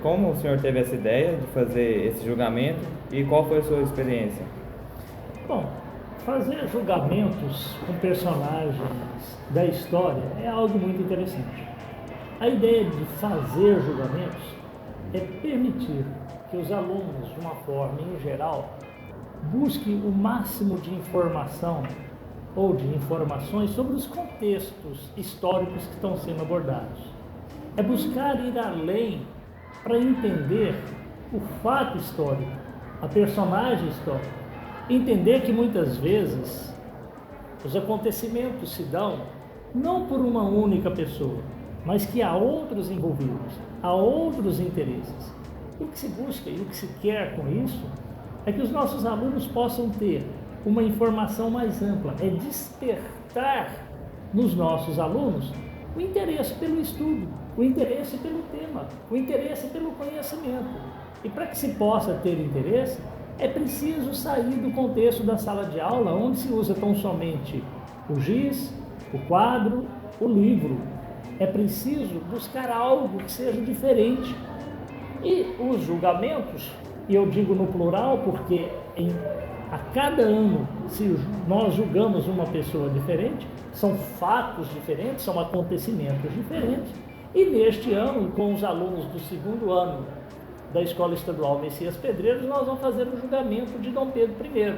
Como o senhor teve essa ideia de fazer esse julgamento e qual foi a sua experiência? Bom, fazer julgamentos com personagens da história é algo muito interessante. A ideia de fazer julgamentos é permitir que os alunos, de uma forma em geral, busquem o máximo de informação ou de informações sobre os contextos históricos que estão sendo abordados. É buscar ir além para entender o fato histórico, a personagem histórica. Entender que muitas vezes os acontecimentos se dão não por uma única pessoa, mas que há outros envolvidos, há outros interesses. O que se busca e o que se quer com isso é que os nossos alunos possam ter uma informação mais ampla, é despertar nos nossos alunos o interesse pelo estudo, o interesse pelo tema, o interesse pelo conhecimento. E para que se possa ter interesse, é preciso sair do contexto da sala de aula, onde se usa tão somente o giz, o quadro, o livro. É preciso buscar algo que seja diferente. E os julgamentos, e eu digo no plural porque a cada ano, se nós julgamos uma pessoa diferente, são fatos diferentes, são acontecimentos diferentes. E neste ano, com os alunos do segundo ano da Escola Estadual Messias Pedreiros, nós vamos fazer o julgamento de Dom Pedro I.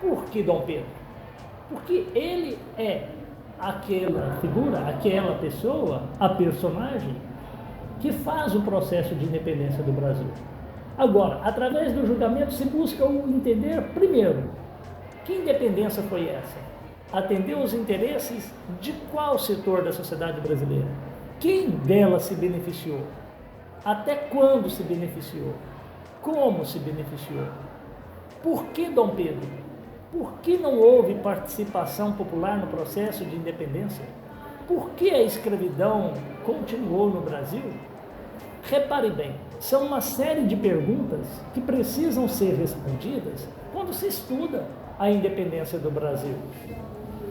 Por que Dom Pedro? Porque ele é aquela figura, aquela pessoa, a personagem que faz o processo de independência do Brasil. Agora, através do julgamento se busca entender, primeiro, que independência foi essa? Atendeu os interesses de qual setor da sociedade brasileira? Quem dela se beneficiou? Até quando se beneficiou? Como se beneficiou? Por que Dom Pedro? Por que não houve participação popular no processo de independência? Por que a escravidão continuou no Brasil? Repare bem, são uma série de perguntas que precisam ser respondidas quando se estuda a independência do Brasil.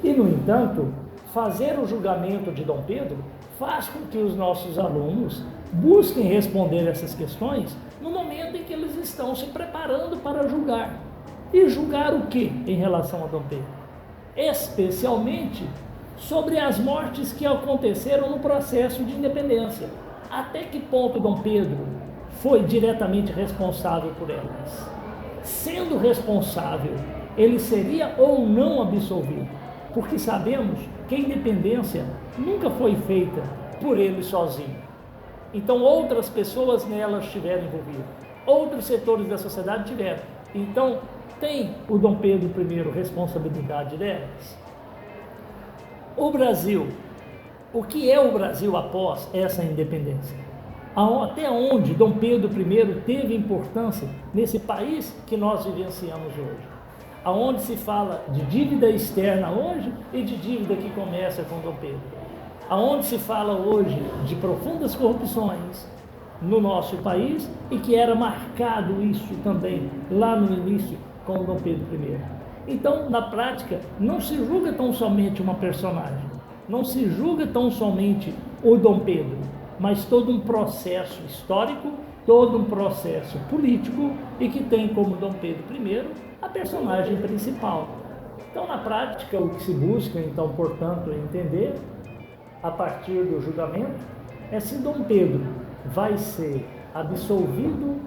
E, no entanto, fazer o julgamento de Dom Pedro faz com que os nossos alunos busquem responder essas questões no momento em que eles estão se preparando para julgar. E julgar o que em relação a Dom Pedro? Especialmente sobre as mortes que aconteceram no processo de independência. Até que ponto Dom Pedro foi diretamente responsável por elas? Sendo responsável, ele seria ou não absolvido? Porque sabemos que a independência nunca foi feita por ele sozinho. Então outras pessoas nelas estiveram envolvidas, outros setores da sociedade tiveram. Então tem o Dom Pedro I responsabilidade delas? O Brasil, o que é o Brasil após essa independência? Até onde Dom Pedro I teve importância nesse país que nós vivenciamos hoje? Aonde se fala de dívida externa hoje e de dívida que começa com Dom Pedro. Aonde se fala hoje de profundas corrupções no nosso país e que era marcado isso também lá no início com Dom Pedro I. Então, na prática, não se julga tão somente uma personagem, não se julga tão somente o Dom Pedro, mas todo um processo histórico, todo um processo político e que tem como Dom Pedro I a personagem principal. Então, na prática, o que se busca, então, portanto, é entender, a partir do julgamento, é se Dom Pedro vai ser absolvido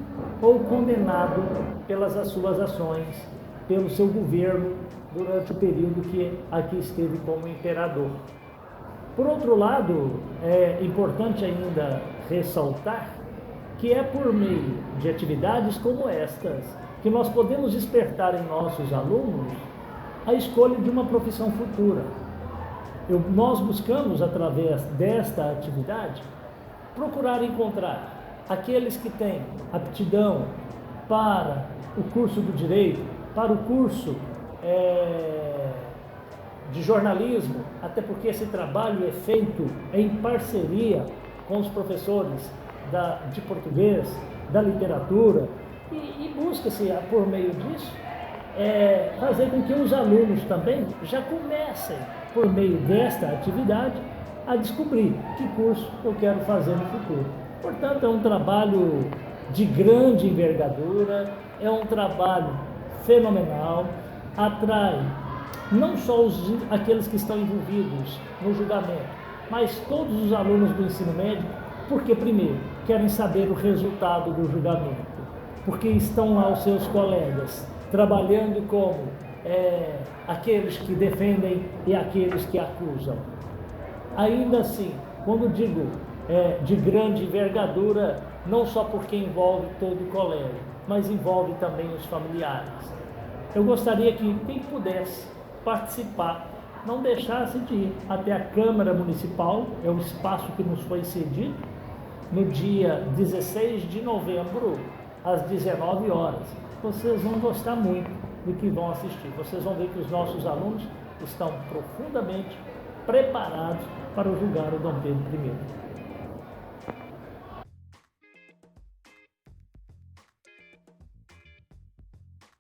ou condenado pelas suas ações, pelo seu governo durante o período que aqui esteve como imperador. Por outro lado, é importante ainda ressaltar que é por meio de atividades como estas que nós podemos despertar em nossos alunos a escolha de uma profissão futura. Nós buscamos, através desta atividade, procurar encontrar aqueles que têm aptidão para o curso do direito, para o curso de jornalismo, até porque esse trabalho é feito em parceria com os professores de português, da literatura, e busca-se, por meio disso, fazer com que os alunos também já comecem, por meio desta atividade, a descobrir que curso eu quero fazer no futuro. Portanto, é um trabalho de grande envergadura, é um trabalho fenomenal, atrai não só aqueles que estão envolvidos no julgamento, mas todos os alunos do ensino médio, porque, primeiro, querem saber o resultado do julgamento, porque estão lá os seus colegas trabalhando como aqueles que defendem e aqueles que acusam. Ainda assim, quando digo de grande envergadura, não só porque envolve todo o colégio, mas envolve também os familiares. Eu gostaria que quem pudesse participar não deixasse de ir até a Câmara Municipal, é o espaço que nos foi cedido, no dia 16 de novembro, às 19 horas. Vocês vão gostar muito do que vão assistir. Vocês vão ver que os nossos alunos estão profundamente preparados para julgar o Dom Pedro I.